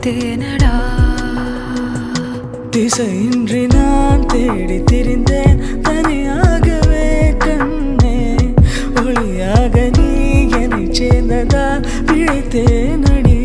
பிடித்தேனடா. திசையின்றி நான் தேடி திரிந்தேன் தனியாகவே கண்ணே, ஒளியாக நீ என்னை சேர்ந்ததா பிழைத்தேனடி.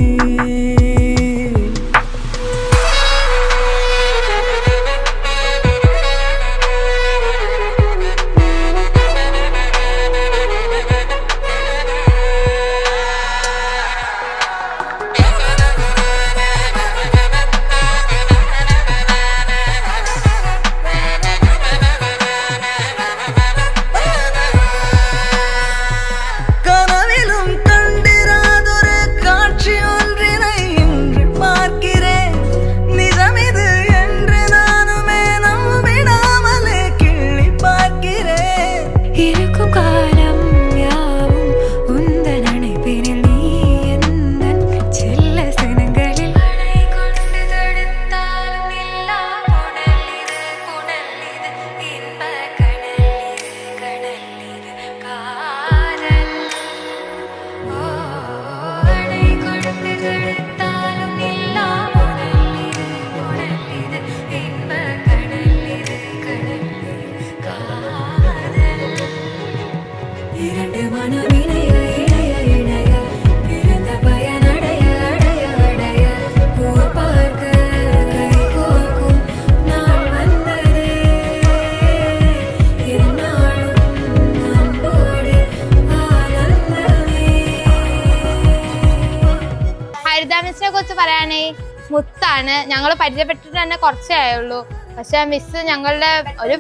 ഹരിതാമിസിനെ കുറിച്ച് പറയാനായി മുത്താണ്. ഞങ്ങൾ പരിചയപ്പെട്ടിട്ട് തന്നെ കുറച്ചേ ആയുള്ളൂ. പക്ഷെ മിസ് ഞങ്ങളുടെ ഒരു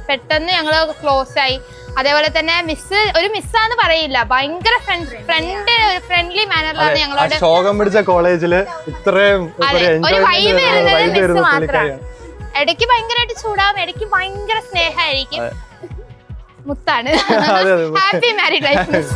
പെട്ടെന്ന് ഞങ്ങൾ ക്ലോസ് ആയി. അതേപോലെ തന്നെ മിസ് ഒരു മിസ്സാന്ന് പറയില്ല, ഭയങ്കര ഫ്രണ്ട്ലി മാനറിലാണ് ഞങ്ങളോട്. ശോകം പിടിച്ച കോളേജില് ഇത്രയും ഒരു വൈബ് വരുന്നത് മിസ് മാത്രമാണ്. ഇടയ്ക്ക് ഭയങ്കരമായിട്ട് ചൂടാവും, ഇടയ്ക്ക് ഭയങ്കര സ്നേഹമായിരിക്കും. മുത്താണ്. Happy married life.